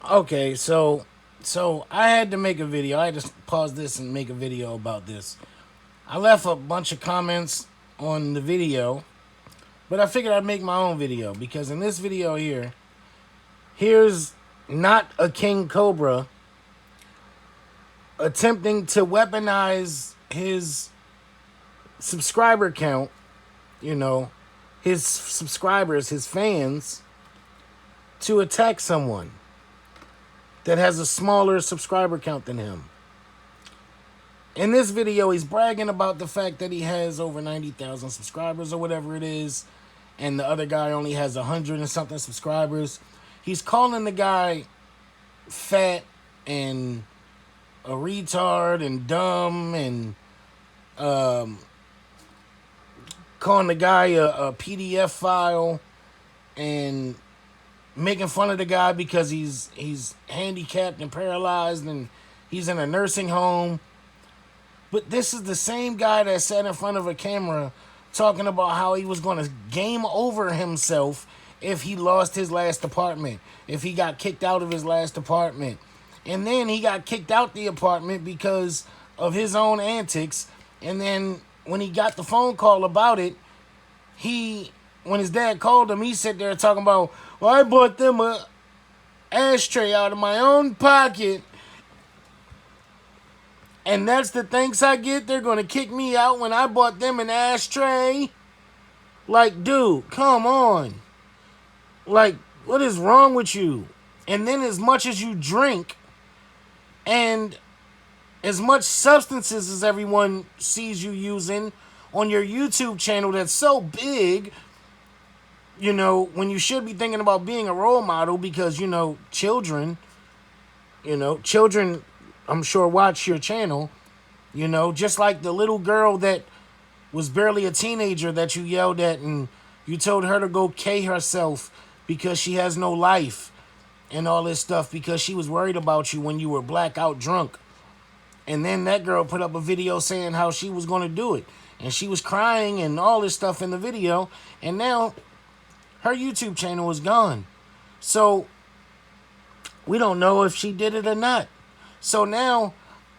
Okay, so I had to make a video. I had to pause this and make a video about this. I left a bunch of comments on the video, but I figured I'd make my own video because in this video here, here's not a King Cobra attempting to weaponize his subscriber count, you know, his subscribers, his fans, to attack someone that has a smaller subscriber count than him. In this video, he's bragging about the fact that he has over 90,000 subscribers or whatever it is, and the other guy only has 100 and something subscribers. He's calling the guy fat and a retard and dumb and calling the guy a PDF file and making fun of the guy because he's handicapped and paralyzed and he's in a nursing home. But this is the same guy that sat in front of a camera talking about how he was going to game over himself if he lost his last apartment, if he got kicked out of his last apartment. And then he got kicked out the apartment because of his own antics. And then when he got the phone call about it, when his dad called him, he sat there talking about, well, I bought them a ashtray out of my own pocket. And that's the thanks I get. They're going to kick me out when I bought them an ashtray. Like, dude, come on. Like, what is wrong with you? And then as much as you drink and as much substances as everyone sees you using on your YouTube channel that's so big, when you should be thinking about being a role model because, children, I'm sure, watch your channel, just like the little girl that was barely a teenager that you yelled at and you told her to go K herself because she has no life and all this stuff because she was worried about you when you were blackout drunk. And then that girl put up a video saying how she was going to do it. And she was crying and all this stuff in the video. And now her YouTube channel is gone. So we don't know if she did it or not. So now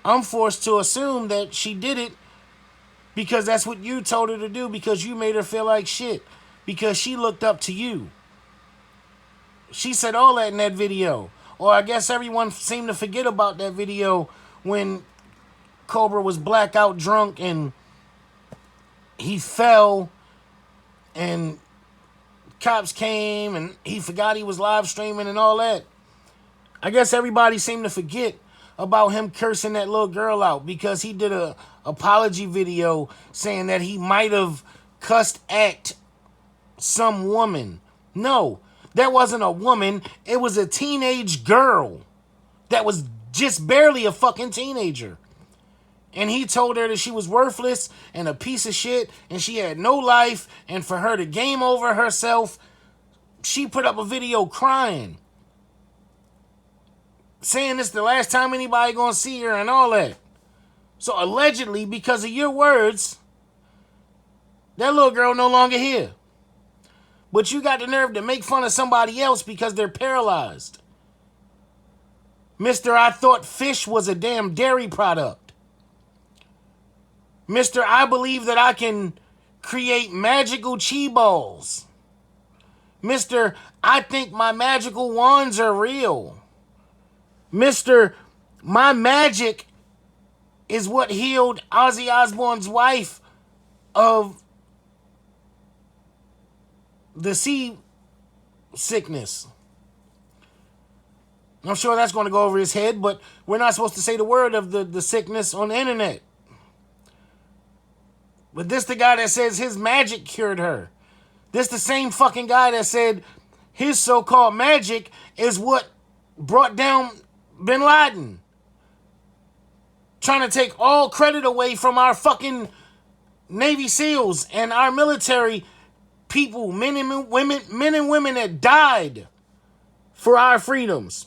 I'm forced to assume that she did it because that's what you told her to do because you made her feel like shit. Because she looked up to you. She said all that in that video. Or I guess everyone seemed to forget about that video when Cobra was blackout drunk and he fell and cops came and he forgot he was live streaming and all that. I guess everybody seemed to forget about him cursing that little girl out because he did a apology video saying that he might have cussed at some woman. No, that wasn't a woman. It was a teenage girl that was just barely a fucking teenager. And he told her that she was worthless and a piece of shit and she had no life, and for her to game over herself, she put up a video crying, saying this the last time anybody gonna see her and all that. So allegedly, because of your words, that little girl no longer here. But you got the nerve to make fun of somebody else because they're paralyzed. Mr. I thought fish was a damn dairy product. Mr. I believe that I can create magical chi balls. Mr. I think my magical wands are real. Mr. My magic is what healed Ozzy Osbourne's wife of the sea sickness. I'm sure that's going to go over his head, but we're not supposed to say the word of the sickness on the internet. But this the guy that says his magic cured her. This the same fucking guy that said his so-called magic is what brought down Bin Laden. Trying to take all credit away from our fucking Navy SEALs and our military people, men and women that died for our freedoms.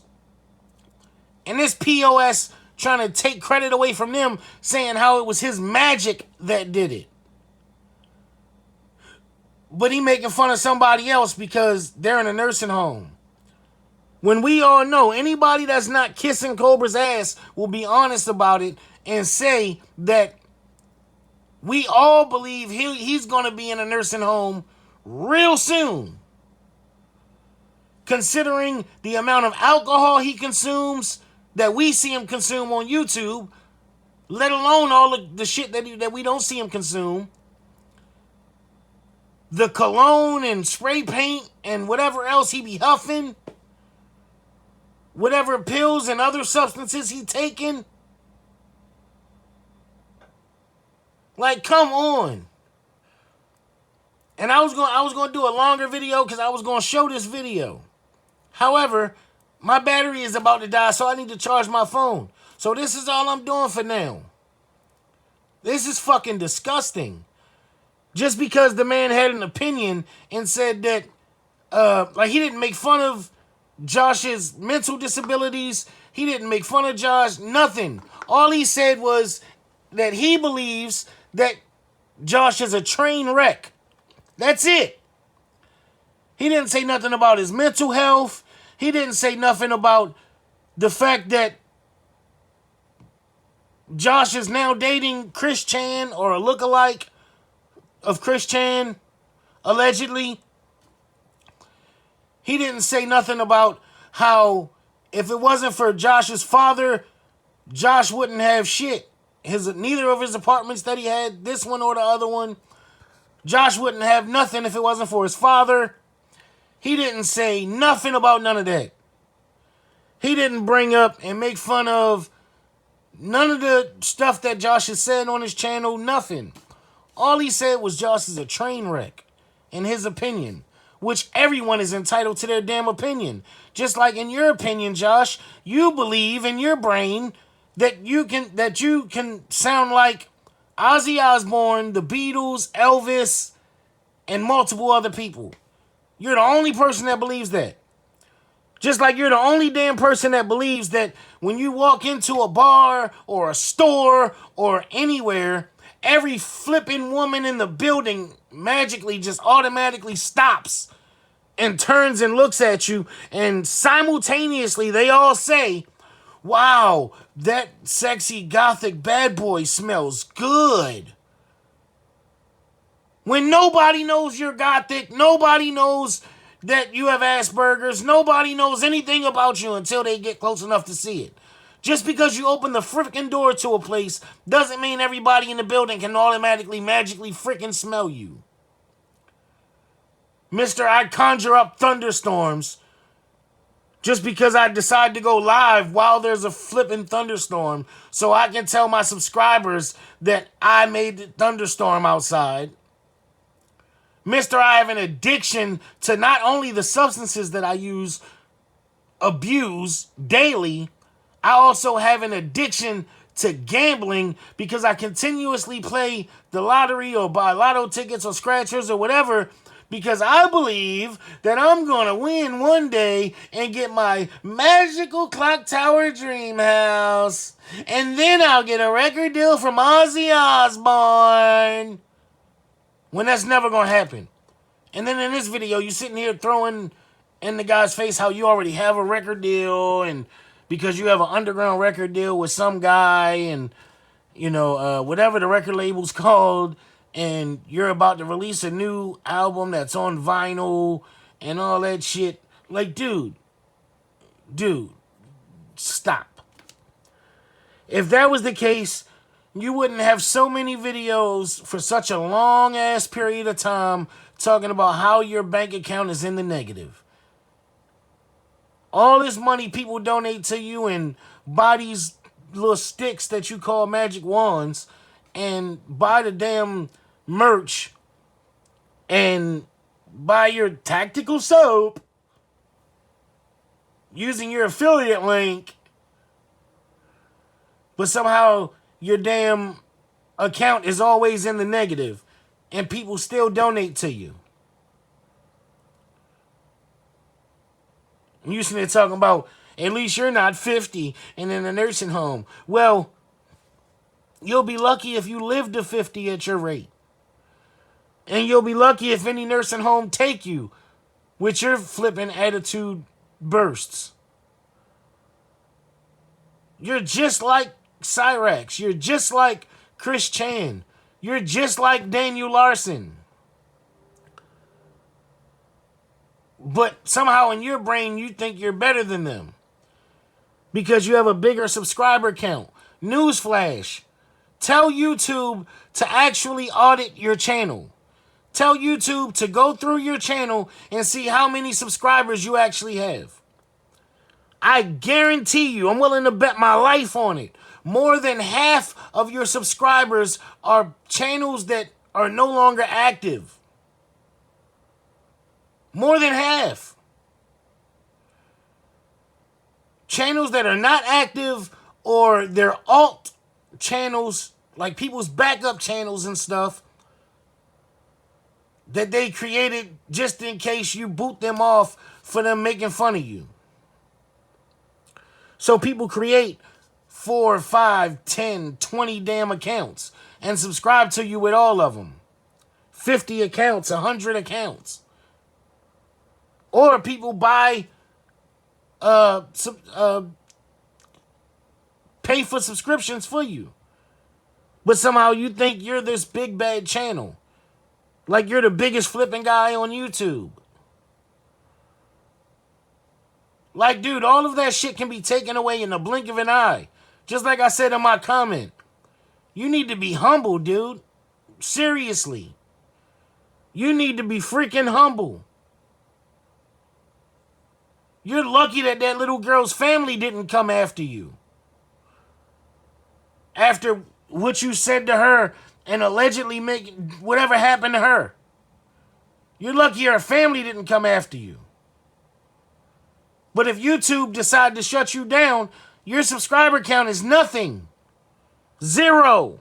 And this POS trying to take credit away from them, saying how it was his magic that did it. But he making fun of somebody else because they're in a nursing home. When we all know anybody that's not kissing Cobra's ass will be honest about it and say that we all believe he's going to be in a nursing home real soon. Considering the amount of alcohol he consumes that we see him consume on YouTube, let alone all of the shit that we don't see him consume. The cologne and spray paint and whatever else he be huffing. Whatever pills and other substances he taking. Like, come on. And I was going to do a longer video because I was going to show this video. However, my battery is about to die, so I need to charge my phone. So this is all I'm doing for now. This is fucking disgusting. Just because the man had an opinion and said that, like, he didn't make fun of Josh's mental disabilities. He didn't make fun of Josh. Nothing. All he said was that he believes that Josh is a train wreck. That's it. He didn't say nothing about his mental health. He didn't say nothing about the fact that Josh is now dating Chris Chan or a lookalike of Chris Chan, allegedly. He didn't say nothing about how if it wasn't for Josh's father, Josh wouldn't have shit. Neither of his apartments that he had, this one or the other one, Josh wouldn't have nothing if it wasn't for his father. He didn't say nothing about none of that. He didn't bring up and make fun of none of the stuff that Josh has said on his channel, nothing. All he said was Josh is a train wreck, in his opinion, which everyone is entitled to their damn opinion. Just like in your opinion, Josh, you believe in your brain that you can sound like Ozzy Osbourne, the Beatles, Elvis, and multiple other people. You're the only person that believes that. Just like you're the only damn person that believes that when you walk into a bar or a store or anywhere, every flipping woman in the building magically just automatically stops and turns and looks at you, and simultaneously they all say, wow, that sexy gothic bad boy smells good. When nobody knows you're gothic, nobody knows that you have Asperger's, nobody knows anything about you until they get close enough to see it. Just because you open the freaking door to a place doesn't mean everybody in the building can automatically, magically freaking smell you. Mister, I conjure up thunderstorms just because I decide to go live while there's a flipping thunderstorm so I can tell my subscribers that I made the thunderstorm outside. Mister, I have an addiction to not only the substances that I abuse daily, I also have an addiction to gambling because I continuously play the lottery or buy lotto tickets or scratchers or whatever because I believe that I'm going to win one day and get my magical clock tower dream house. And then I'll get a record deal from Ozzy Osbourne. When that's never going to happen. And then in this video, you sitting here throwing in the guy's face how you already have a record deal and because you have an underground record deal with some guy and, you know, whatever the record label's called, and you're about to release a new album that's on vinyl and all that shit. Like, dude, stop. If that was the case, you wouldn't have so many videos for such a long-ass period of time talking about how your bank account is in the negative. All this money people donate to you and buy these little sticks that you call magic wands and buy the damn merch and buy your tactical soap using your affiliate link, but somehow your damn account is always in the negative and people still donate to you. You sitting there talking about, at least you're not 50 and in a nursing home. Well, you'll be lucky if you live to 50 at your rate. And you'll be lucky if any nursing home take you with your flipping attitude bursts. You're just like Cyrax. You're just like Chris Chan. You're just like Daniel Larson. But somehow in your brain, you think you're better than them because you have a bigger subscriber count. Newsflash. Tell YouTube to actually audit your channel. Tell YouTube to go through your channel and see how many subscribers you actually have. I guarantee you, I'm willing to bet my life on it. More than half of your subscribers are channels that are no longer active. More than half. Channels that are not active, or they're alt channels, like people's backup channels and stuff that they created just in case you boot them off for them making fun of you. So people create 4, 5, 10, 20 damn accounts and subscribe to you with all of them. 50 accounts, 100 accounts. Or people buy, pay for subscriptions for you. But somehow you think you're this big bad channel. Like you're the biggest flipping guy on YouTube. Like, dude, all of that shit can be taken away in the blink of an eye. Just like I said in my comment. You need to be humble, dude. Seriously. You need to be freaking humble. You're lucky that that little girl's family didn't come after you. After what you said to her and allegedly make whatever happened to her. You're lucky her family didn't come after you. But if YouTube decided to shut you down, your subscriber count is nothing. 0.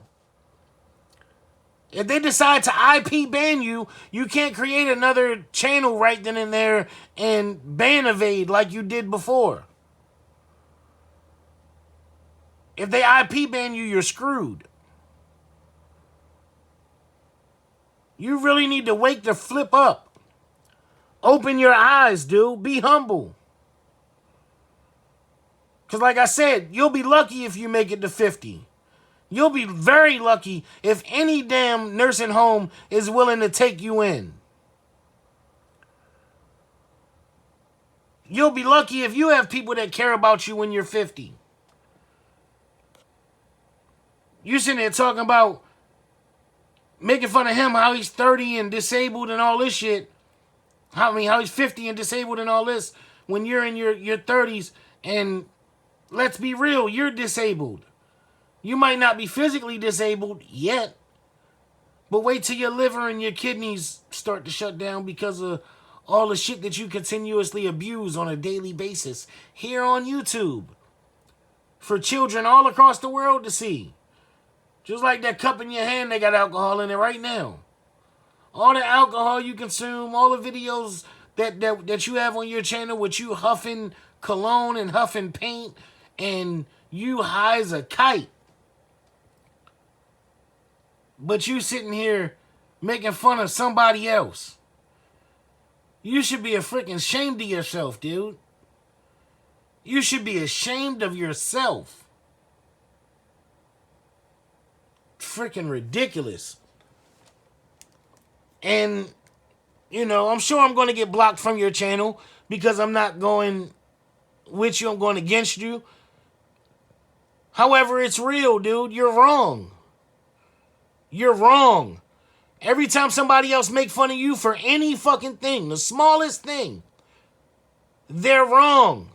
If they decide to IP ban you, you can't create another channel right then and there and ban evade like you did before. If they IP ban you, you're screwed. You really need to wake the flip up. Open your eyes, dude. Be humble. Because like I said, you'll be lucky if you make it to 50. You'll be very lucky if any damn nursing home is willing to take you in. You'll be lucky if you have people that care about you when you're 50. You're sitting there talking about making fun of him, how he's 30 and disabled and all this shit. How he's 50 and disabled and all this when you're in your 30s. And let's be real, you're disabled. You might not be physically disabled yet, but wait till your liver and your kidneys start to shut down because of all the shit that you continuously abuse on a daily basis here on YouTube for children all across the world to see. Just like that cup in your hand, they got alcohol in it right now. All the alcohol you consume, all the videos that you have on your channel with you huffing cologne and huffing paint and you high as a kite. But you sitting here making fun of somebody else. You should be a freaking ashamed of yourself, dude. You should be ashamed of yourself. Freaking ridiculous. And, you know, I'm sure I'm going to get blocked from your channel because I'm not going with you. I'm going against you. However, it's real, dude. You're wrong. You're wrong. Every time somebody else make fun of you for any fucking thing, the smallest thing, they're wrong.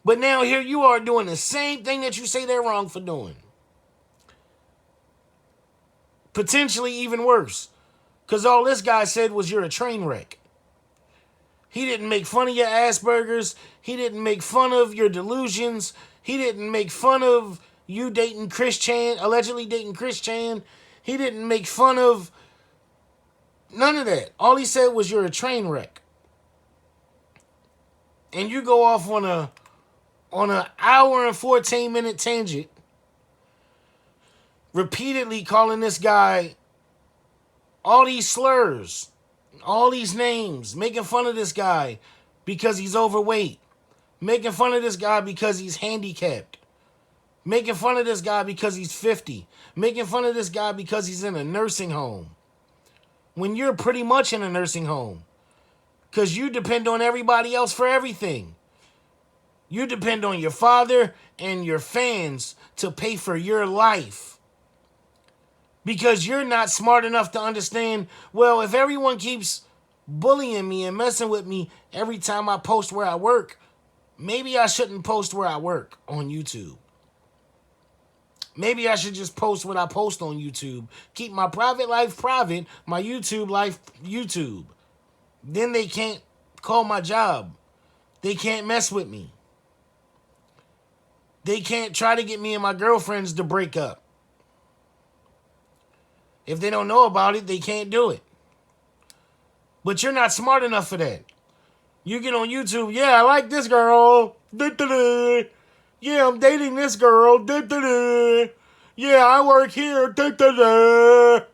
But now here you are doing the same thing that you say they're wrong for doing. Potentially even worse. Because all this guy said was you're a train wreck. He didn't make fun of your Asperger's. He didn't make fun of your delusions. He didn't make fun of you dating Chris Chan, allegedly dating Chris Chan. He didn't make fun of none of that. All he said was you're a train wreck. And you go off on an hour and 14-minute tangent, repeatedly calling this guy all these slurs, all these names, making fun of this guy because he's overweight, making fun of this guy because he's handicapped, Making fun of this guy because he's 50. Making fun of this guy because he's in a nursing home. When you're pretty much in a nursing home. Because you depend on everybody else for everything. You depend on your father and your fans to pay for your life. Because you're not smart enough to understand, well, if everyone keeps bullying me and messing with me every time I post where I work, maybe I shouldn't post where I work on YouTube. Maybe I should just post what I post on YouTube. Keep my private life private, my YouTube life YouTube. Then they can't call my job. They can't mess with me. They can't try to get me and my girlfriends to break up. If they don't know about it, they can't do it. But you're not smart enough for that. You get on YouTube, yeah, I like this girl. Da-da-da. Yeah, I'm dating this girl. Da-da-da. Yeah, I work here. Da-da-da.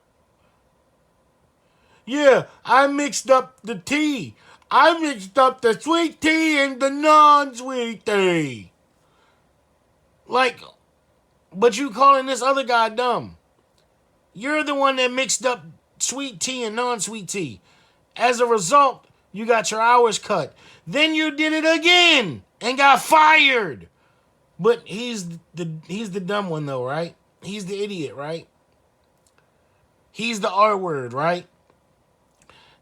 Yeah, I mixed up the tea. I mixed up the sweet tea and the non-sweet tea. Like, but you calling this other guy dumb. You're the one that mixed up sweet tea and non-sweet tea. As a result, you got your hours cut. Then you did it again and got fired. But he's the dumb one though, right? He's the idiot, right? He's the R word, right?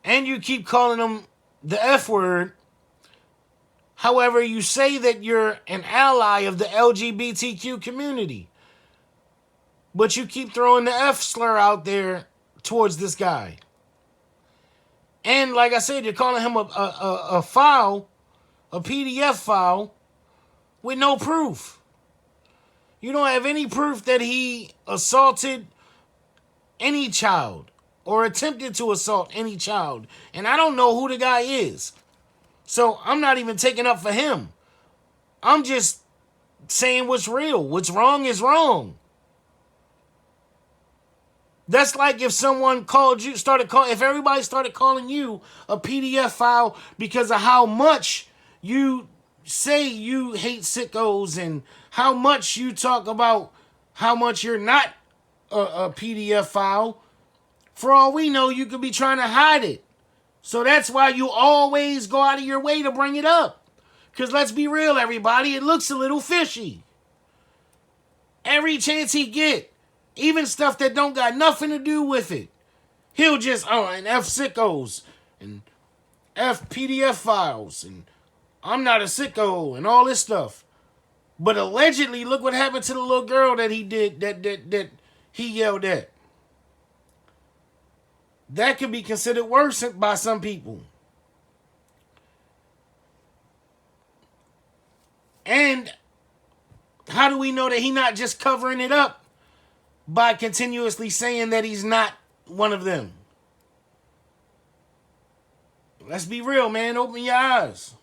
And you keep calling him the F word. However, you say that you're an ally of the LGBTQ community. But you keep throwing the F slur out there towards this guy. And like I said, you're calling him a file, a PDF file, with no proof. You don't have any proof that he assaulted any child or attempted to assault any child. And I don't know who the guy is. So I'm not even taking up for him. I'm just saying what's real. What's wrong is wrong. That's like if someone if everybody started calling you a PDF file because of how much you say you hate sickos and how much you talk about how much you're not a PDF file. For all we know, you could be trying to hide it. So that's why you always go out of your way to bring it up. Because let's be real, everybody, it looks a little fishy. Every chance he get, even stuff that don't got nothing to do with it, he'll just, and F sickos, and F PDF files, and I'm not a sicko, and all this stuff. But allegedly, look what happened to the little girl that he did, that he yelled at. That could be considered worse by some people. And how do we know that he's not just covering it up by continuously saying that he's not one of them? Let's be real, man. Open your eyes.